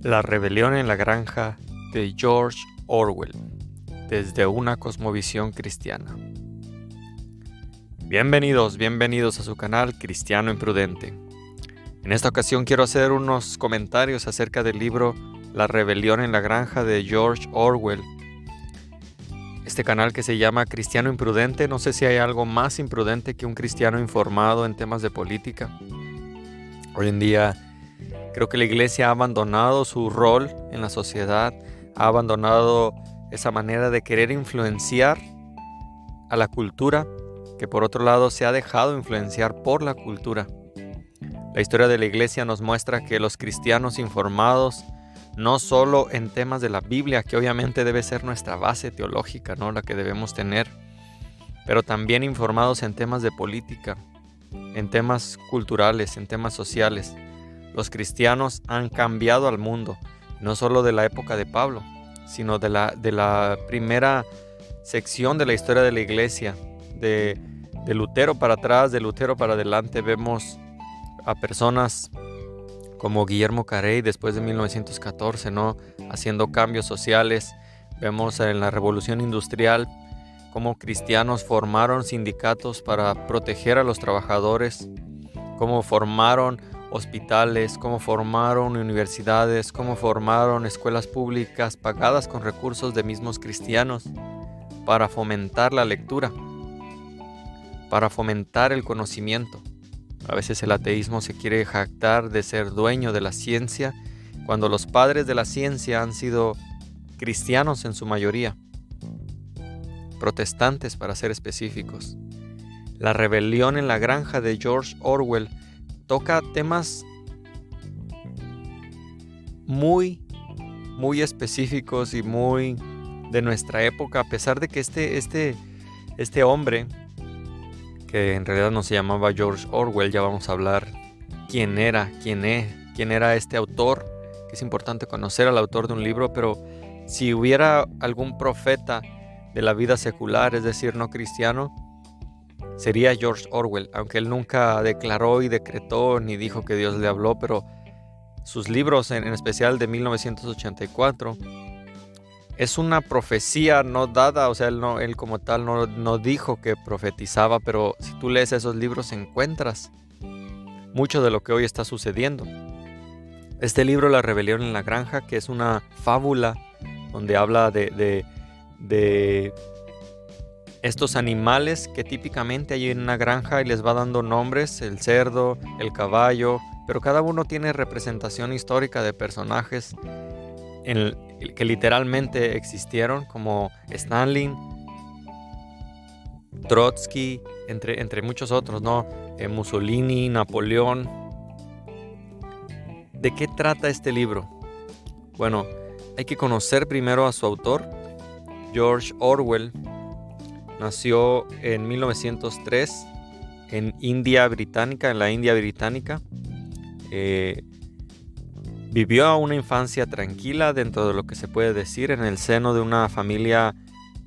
La rebelión en la granja de George Orwell, desde una cosmovisión cristiana. Bienvenidos a su canal Cristiano Imprudente. En esta ocasión quiero hacer unos comentarios acerca del libro La rebelión en la granja de George Orwell. Este canal que se llama Cristiano Imprudente, no sé si hay algo más imprudente que un cristiano informado en temas de política. Hoy en día creo que la iglesia ha abandonado su rol en la sociedad, ha abandonado esa manera de querer influenciar a la cultura, que por otro lado se ha dejado influenciar por la cultura. La historia de la iglesia nos muestra que los cristianos informados, no solo en temas de la Biblia, que obviamente debe ser nuestra base teológica, ¿no?, la que debemos tener, pero también informados en temas de política, en temas culturales, en temas sociales. Los cristianos han cambiado al mundo, no solo de la época de Pablo, sino de la primera sección de la historia de la iglesia, de Lutero para atrás, de Lutero para adelante. Vemos a personas como Guillermo Carey después de 1914, ¿no?, haciendo cambios sociales. Vemos en la Revolución Industrial cómo cristianos formaron sindicatos para proteger a los trabajadores, cómo formaron hospitales, cómo formaron universidades, cómo formaron escuelas públicas pagadas con recursos de mismos cristianos para fomentar la lectura, para fomentar el conocimiento. A veces el ateísmo se quiere jactar de ser dueño de la ciencia, cuando los padres de la ciencia han sido cristianos en su mayoría, protestantes para ser específicos. La rebelión en la granja de George Orwell toca temas muy específicos y muy de nuestra época, a pesar de que este hombre, que en realidad no se llamaba George Orwell, ya vamos a hablar quién era este autor, que es importante conocer al autor de un libro, pero si hubiera algún profeta de la vida secular, es decir, no cristiano, sería George Orwell, aunque él nunca declaró y decretó ni dijo que Dios le habló, pero sus libros, en especial de 1984, es una profecía no dada, o sea, él como tal no dijo que profetizaba, pero si tú lees esos libros encuentras mucho de lo que hoy está sucediendo. Este libro, La rebelión en la granja, que es una fábula donde habla de estos animales que típicamente hay en una granja y les va dando nombres: el cerdo, el caballo, pero cada uno tiene representación histórica de personajes que literalmente existieron, como Stalin, Trotsky, entre muchos otros, ¿no? Mussolini, Napoleón. ¿De qué trata este libro? Bueno, hay que conocer primero a su autor. George Orwell nació en 1903 en la India Británica. Vivió una infancia tranquila, dentro de lo que se puede decir, en el seno de una familia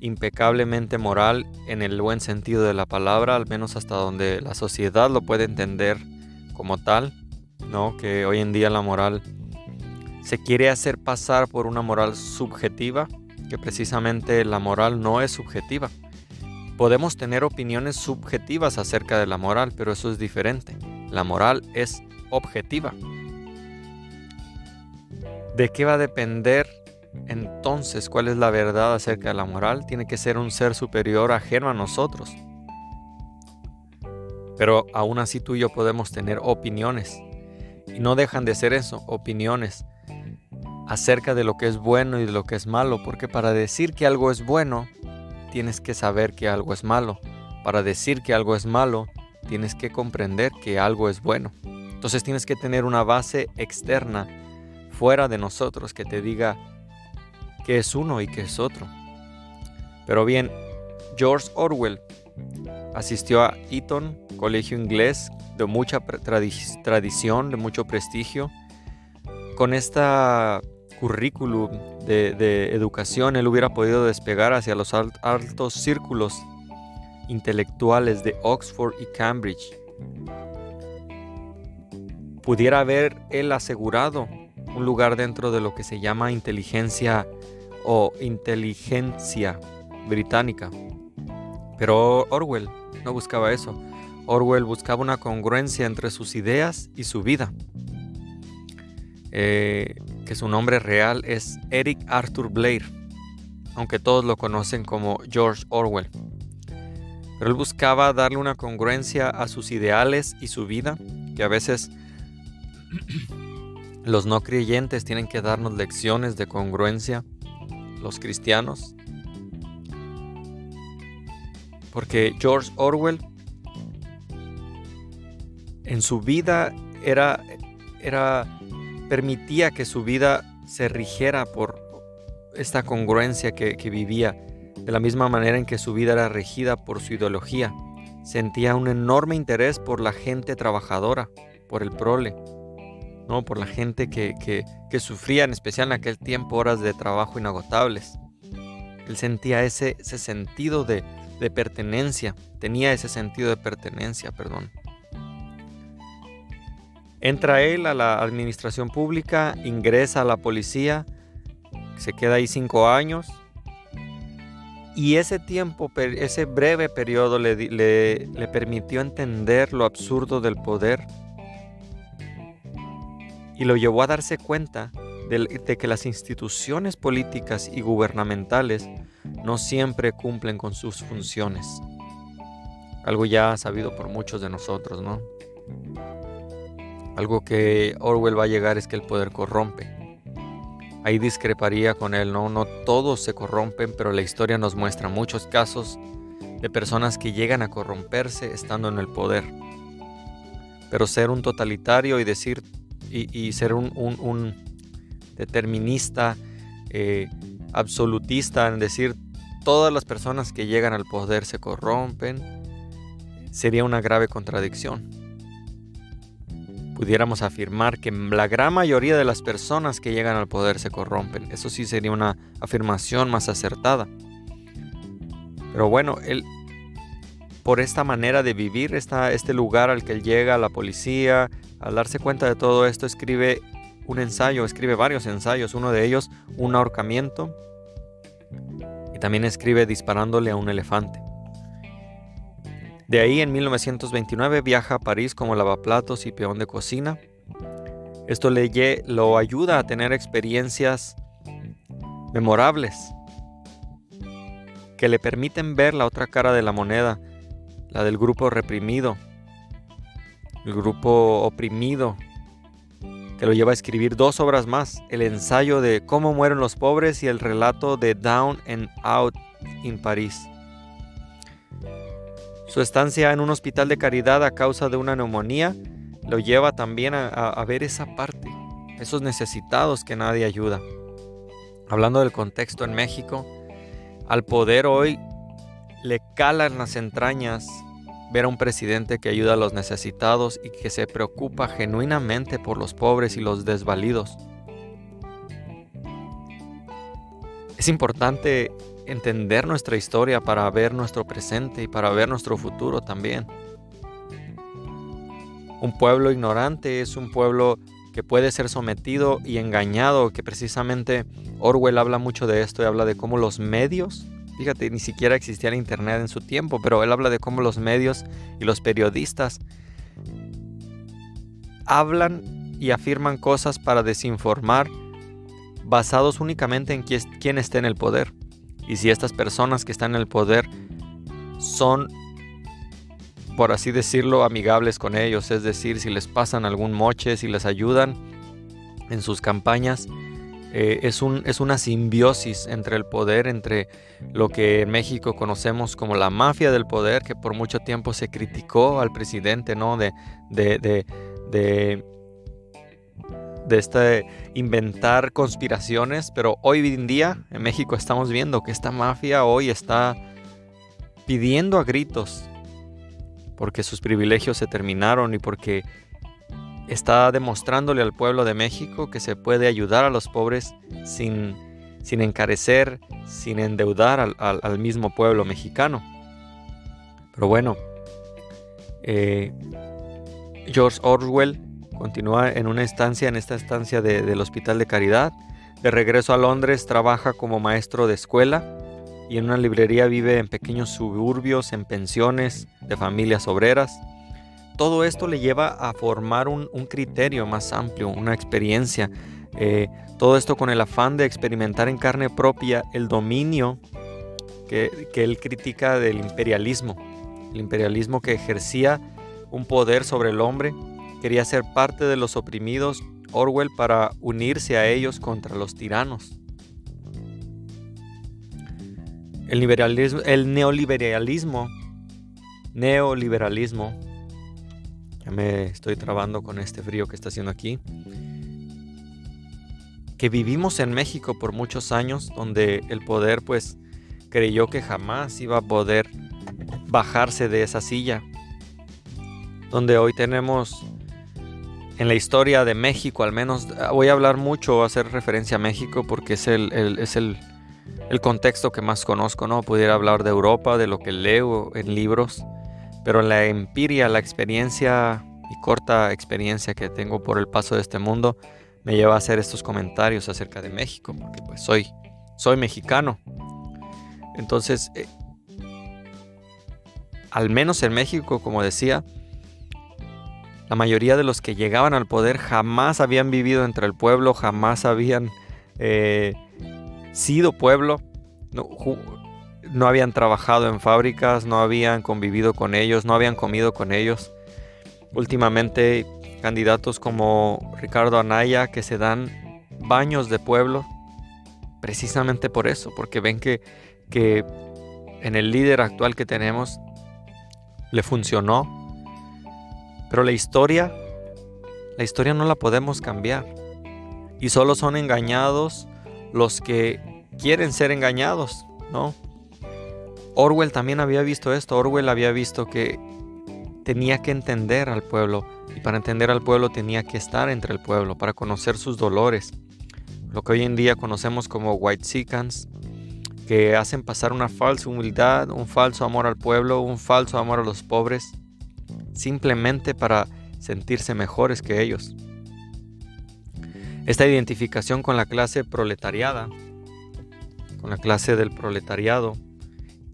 impecablemente moral, en el buen sentido de la palabra, al menos hasta donde la sociedad lo puede entender como tal, ¿no? Que hoy en día la moral se quiere hacer pasar por una moral subjetiva, que precisamente la moral no es subjetiva. Podemos tener opiniones subjetivas acerca de la moral, pero eso es diferente. La moral es objetiva. ¿De qué va a depender entonces cuál es la verdad acerca de la moral? Tiene que ser un ser superior ajeno a nosotros. Pero aún así tú y yo podemos tener opiniones, y no dejan de ser eso, opiniones acerca de lo que es bueno y de lo que es malo, porque para decir que algo es bueno, tienes que saber que algo es malo. Para decir que algo es malo, tienes que comprender que algo es bueno. Entonces tienes que tener una base externa, fuera de nosotros, que te diga qué es uno y qué es otro. Pero bien, George Orwell asistió a Eton, colegio inglés de mucha tradición, de mucho prestigio. Con esta currículum de educación, él hubiera podido despegar hacia los altos círculos intelectuales de Oxford y Cambridge. Pudiera haber él asegurado un lugar dentro de lo que se llama inteligencia o inteligencia británica. Pero Orwell no buscaba eso. Orwell buscaba una congruencia entre sus ideas y su vida. Que su nombre real es Eric Arthur Blair, aunque todos lo conocen como George Orwell. Pero él buscaba darle una congruencia a sus ideales y su vida, que a veces los no creyentes tienen que darnos lecciones de congruencia, los cristianos. Porque George Orwell en su vida permitía que su vida se rigiera por esta congruencia que vivía, de la misma manera en que su vida era regida por su ideología. Sentía un enorme interés por la gente trabajadora, por el prole, ¿no? Por la gente que sufría, en especial en aquel tiempo, horas de trabajo inagotables. Él sentía ese sentido de pertenencia, tenía ese sentido de pertenencia, Entra él a la administración pública, ingresa a la policía, se queda ahí 5 años. Y ese tiempo, ese breve periodo le permitió entender lo absurdo del poder y lo llevó a darse cuenta de que las instituciones políticas y gubernamentales no siempre cumplen con sus funciones. Algo ya sabido por muchos de nosotros, ¿no? Algo que Orwell va a llegar es que el poder corrompe. Ahí discreparía con él, ¿no? No todos se corrompen, pero la historia nos muestra muchos casos de personas que llegan a corromperse estando en el poder. Pero ser un totalitario y decir y ser un determinista, absolutista, en decir todas las personas que llegan al poder se corrompen, sería una grave contradicción. Pudiéramos afirmar que la gran mayoría de las personas que llegan al poder se corrompen. Eso sí sería una afirmación más acertada. Pero bueno, él, por esta manera de vivir, este lugar al que él llega, a la policía, al darse cuenta de todo esto, escribe varios ensayos. Uno de ellos, un ahorcamiento. Y también escribe disparándole a un elefante. De ahí, en 1929, viaja a París como lavaplatos y peón de cocina. Esto lo ayuda a tener experiencias memorables que le permiten ver la otra cara de la moneda, la del grupo reprimido, el grupo oprimido, que lo lleva a escribir 2 obras más: el ensayo de Cómo mueren los pobres y el relato de Down and Out en París. Su estancia en un hospital de caridad a causa de una neumonía lo lleva también a ver esa parte, esos necesitados que nadie ayuda. Hablando del contexto en México, al poder hoy le cala en las entrañas ver a un presidente que ayuda a los necesitados y que se preocupa genuinamente por los pobres y los desvalidos. Es importante entender nuestra historia para ver nuestro presente y para ver nuestro futuro también. Un pueblo ignorante es un pueblo que puede ser sometido y engañado, que precisamente Orwell habla mucho de esto y habla de cómo los medios, fíjate, ni siquiera existía el internet en su tiempo, pero él habla de cómo los medios y los periodistas hablan y afirman cosas para desinformar, basados únicamente en quién esté en el poder. Y si estas personas que están en el poder son, por así decirlo, amigables con ellos, es decir, si les pasan algún moche, si les ayudan en sus campañas, es una simbiosis entre el poder, entre lo que en México conocemos como la mafia del poder, que por mucho tiempo se criticó al presidente, ¿no? de inventar conspiraciones, pero hoy en día en México estamos viendo que esta mafia hoy está pidiendo a gritos porque sus privilegios se terminaron y porque está demostrándole al pueblo de México que se puede ayudar a los pobres sin encarecer, sin endeudar al mismo pueblo mexicano. Pero bueno, George Orwell, Continúa en esta estancia del Hospital de Caridad. De regreso a Londres trabaja como maestro de escuela y en una librería vive en pequeños suburbios, en pensiones de familias obreras. Todo esto le lleva a formar un criterio más amplio, una experiencia. Todo esto con el afán de experimentar en carne propia el dominio que él critica del imperialismo. El imperialismo que ejercía un poder sobre el hombre. Quería ser parte de los oprimidos, Orwell, para unirse a ellos contra los tiranos. El neoliberalismo, ya me estoy trabando con este frío que está haciendo aquí, que vivimos en México por muchos años, donde el poder pues creyó que jamás iba a poder bajarse de esa silla, donde hoy tenemos en la historia de México, al menos voy a hablar mucho, voy a hacer referencia a México porque es el contexto que más conozco, ¿no? Pudiera hablar de Europa, de lo que leo en libros, pero la empiria, la experiencia y corta experiencia que tengo por el paso de este mundo me lleva a hacer estos comentarios acerca de México, porque pues soy mexicano. Entonces, al menos en México, como decía, la mayoría de los que llegaban al poder jamás habían vivido entre el pueblo, jamás habían sido pueblo, no habían trabajado en fábricas, no habían convivido con ellos, no habían comido con ellos. Últimamente, candidatos como Ricardo Anaya que se dan baños de pueblo precisamente por eso, porque ven que en el líder actual que tenemos le funcionó. Pero la historia no la podemos cambiar. Y solo son engañados los que quieren ser engañados, ¿no? Orwell también había visto esto. Orwell había visto que tenía que entender al pueblo. Y para entender al pueblo tenía que estar entre el pueblo, para conocer sus dolores. Lo que hoy en día conocemos como whitexicans, que hacen pasar una falsa humildad, un falso amor al pueblo, un falso amor a los pobres, simplemente para sentirse mejores que ellos. Esta identificación con la clase proletariada, con la clase del proletariado,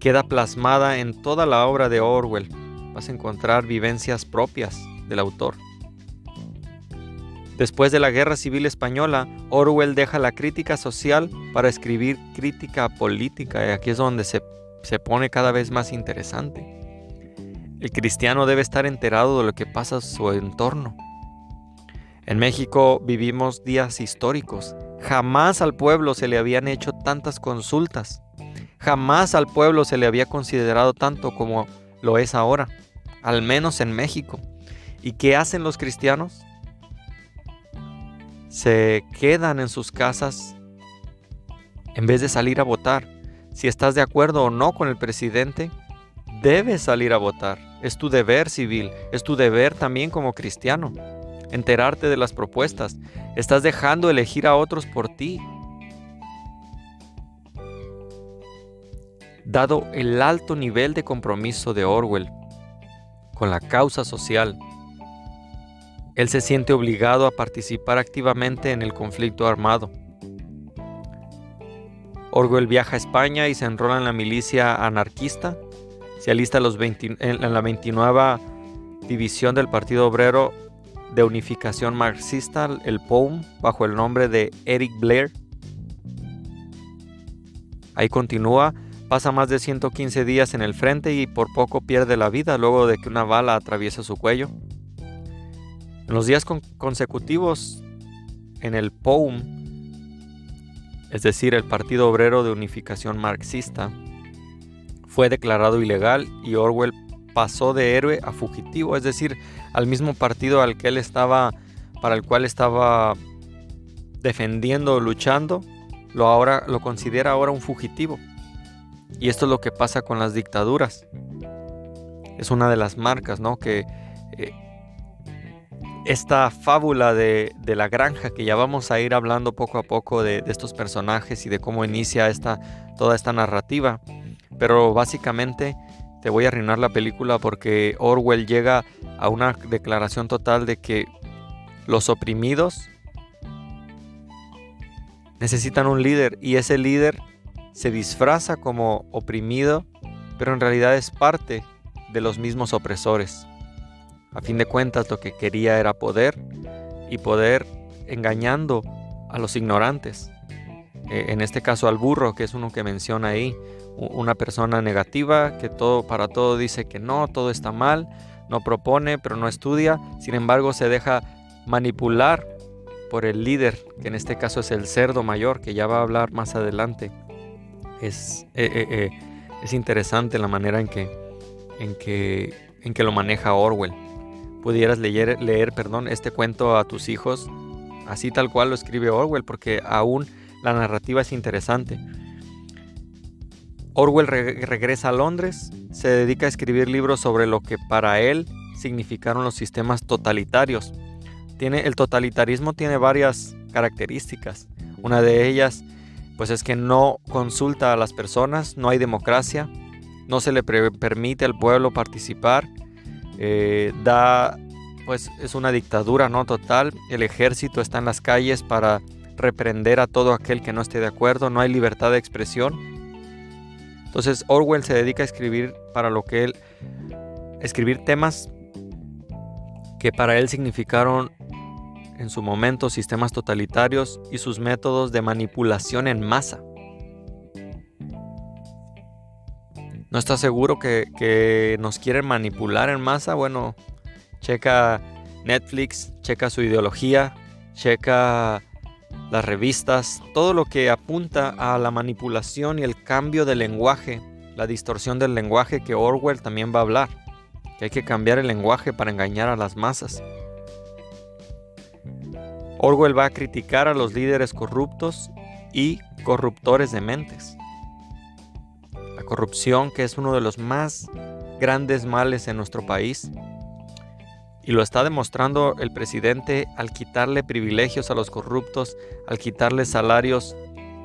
queda plasmada en toda la obra de Orwell. Vas a encontrar vivencias propias del autor. Después de la Guerra Civil Española, Orwell deja la crítica social para escribir crítica política, y aquí es donde se pone cada vez más interesante. El cristiano debe estar enterado de lo que pasa en su entorno. En México vivimos días históricos. Jamás al pueblo se le habían hecho tantas consultas. Jamás al pueblo se le había considerado tanto como lo es ahora, al menos en México. ¿Y qué hacen los cristianos? Se quedan en sus casas en vez de salir a votar. Si estás de acuerdo o no con el presidente, debes salir a votar. Es tu deber civil, es tu deber también como cristiano, enterarte de las propuestas. Estás dejando elegir a otros por ti. Dado el alto nivel de compromiso de Orwell con la causa social, él se siente obligado a participar activamente en el conflicto armado. Orwell viaja a España y se enrola en la milicia anarquista. Se alista en la 29 División del Partido Obrero de Unificación Marxista, el POUM, bajo el nombre de Eric Blair. Ahí continúa, pasa más de 115 días en el frente y por poco pierde la vida luego de que una bala atraviesa su cuello. En los días consecutivos en el POUM, es decir, el Partido Obrero de Unificación Marxista, fue declarado ilegal y Orwell pasó de héroe a fugitivo, es decir, al mismo partido para el cual estaba defendiendo, luchando, lo considera ahora un fugitivo. Y esto es lo que pasa con las dictaduras. Es una de las marcas, ¿no? Que esta fábula de la granja, que ya vamos a ir hablando poco a poco de estos personajes y de cómo inicia toda esta narrativa. Pero básicamente te voy a arruinar la película porque Orwell llega a una declaración total de que los oprimidos necesitan un líder, y ese líder se disfraza como oprimido, pero en realidad es parte de los mismos opresores. A fin de cuentas, lo que quería era poder, y poder engañando a los ignorantes. En este caso al burro, que es uno que menciona ahí, una persona negativa que para todo dice que no, todo está mal, no propone, pero no estudia. Sin embargo, se deja manipular por el líder, que en este caso es el cerdo mayor, que ya va a hablar más adelante. Es interesante la manera en que lo maneja Orwell. Pudieras leer este cuento a tus hijos así tal cual lo escribe Orwell, porque aún la narrativa es interesante. Orwell regresa a Londres, se dedica a escribir libros sobre lo que para él significaron los sistemas totalitarios. El totalitarismo tiene varias características. Una de ellas pues es que no consulta a las personas, no hay democracia, no se le permite al pueblo participar, pues es una dictadura, ¿no? Total. El ejército está en las calles para reprender a todo aquel que no esté de acuerdo, no hay libertad de expresión. Entonces Orwell se dedica a escribir escribir temas que para él significaron en su momento sistemas totalitarios y sus métodos de manipulación en masa. ¿No estás seguro que nos quieren manipular en masa? Bueno, checa Netflix, checa su ideología, checa las revistas, todo lo que apunta a la manipulación y el cambio del lenguaje, la distorsión del lenguaje, que Orwell también va a hablar, que hay que cambiar el lenguaje para engañar a las masas. Orwell va a criticar a los líderes corruptos y corruptores de mentes. La corrupción, que es uno de los más grandes males en nuestro país, y lo está demostrando el presidente al quitarle privilegios a los corruptos, al quitarle salarios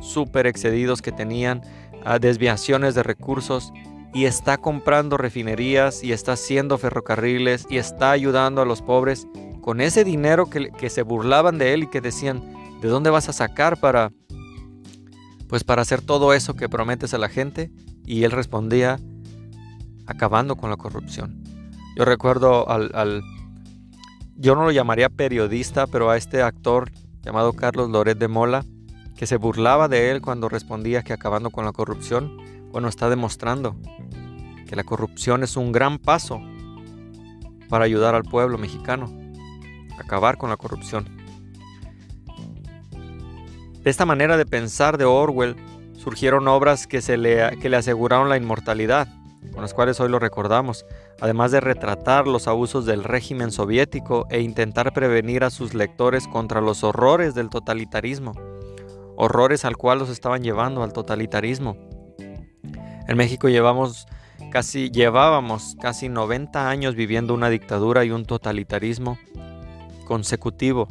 súper excedidos que tenían, a desviaciones de recursos, y está comprando refinerías, y está haciendo ferrocarriles, y está ayudando a los pobres con ese dinero que se burlaban de él y que decían, ¿de dónde vas a sacar para hacer todo eso que prometes a la gente? Y él respondía, acabando con la corrupción. Yo recuerdo yo no lo llamaría periodista, pero a este actor llamado Carlos Loret de Mola, que se burlaba de él cuando respondía que acabando con la corrupción. Bueno, está demostrando que la corrupción es un gran paso para ayudar al pueblo mexicano, acabar con la corrupción. De esta manera de pensar de Orwell surgieron obras que le aseguraron la inmortalidad, con las cuales hoy lo recordamos, además de retratar los abusos del régimen soviético e intentar prevenir a sus lectores contra los horrores del totalitarismo, horrores al cual los estaban llevando al totalitarismo. En México llevábamos casi 90 años viviendo una dictadura y un totalitarismo consecutivo.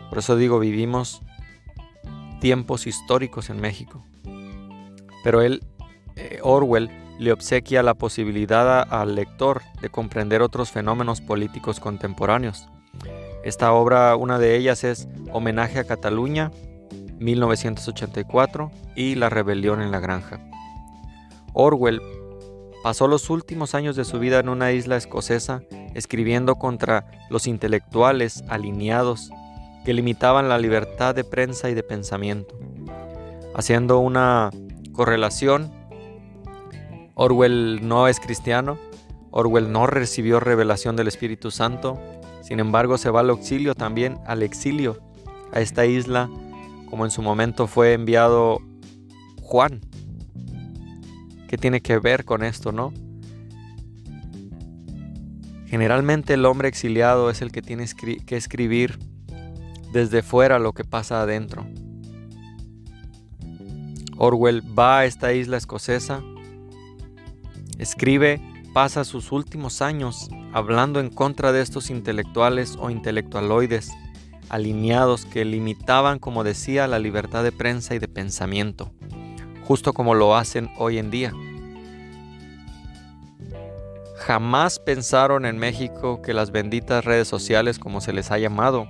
Por eso digo, vivimos tiempos históricos en México. Pero Orwell le obsequia la posibilidad al lector de comprender otros fenómenos políticos contemporáneos. Esta obra, una de ellas es Homenaje a Cataluña, 1984, y La rebelión en la granja. Orwell pasó los últimos años de su vida en una isla escocesa escribiendo contra los intelectuales alineados que limitaban la libertad de prensa y de pensamiento. Haciendo una correlación, Orwell no es cristiano, Orwell no recibió revelación del Espíritu Santo, sin embargo se va al exilio también, a esta isla, como en su momento fue enviado Juan. ¿Qué tiene que ver con esto, no? Generalmente el hombre exiliado es el que tiene que escribir desde fuera lo que pasa adentro. Orwell va a esta isla escocesa, escribe, pasa sus últimos años hablando en contra de estos intelectuales o intelectualoides alineados que limitaban, como decía, la libertad de prensa y de pensamiento, justo como lo hacen hoy en día. Jamás pensaron en México que las benditas redes sociales, como se les ha llamado,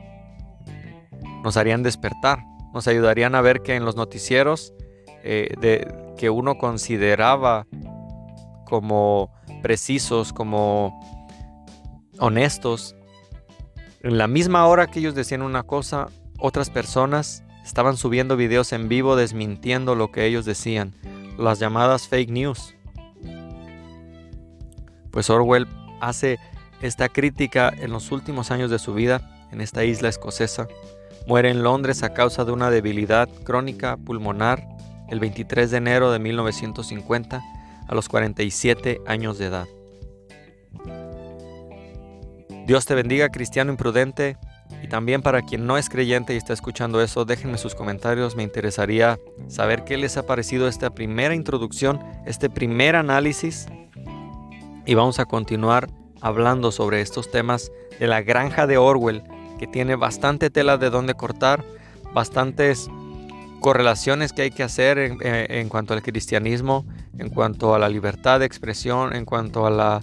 nos harían despertar, nos ayudarían a ver que en los noticieros que uno consideraba como precisos, como honestos, en la misma hora que ellos decían una cosa, otras personas estaban subiendo videos en vivo desmintiendo lo que ellos decían, las llamadas fake news. Pues Orwell hace esta crítica en los últimos años de su vida en esta isla escocesa. Muere en Londres a causa de una debilidad crónica pulmonar el 23 de enero de 1950 a los 47 años de edad. Dios te bendiga, cristiano imprudente. Y también para quien no es creyente y está escuchando eso, déjenme sus comentarios. Me interesaría saber qué les ha parecido esta primera introducción, este primer análisis. Y vamos a continuar hablando sobre estos temas de la granja de Orwell, que tiene bastante tela de donde cortar, bastantes correlaciones que hay que hacer en cuanto al cristianismo, en cuanto a la libertad de expresión, en cuanto a la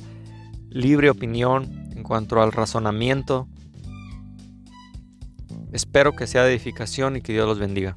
libre opinión, en cuanto al razonamiento. Espero que sea de edificación y que Dios los bendiga.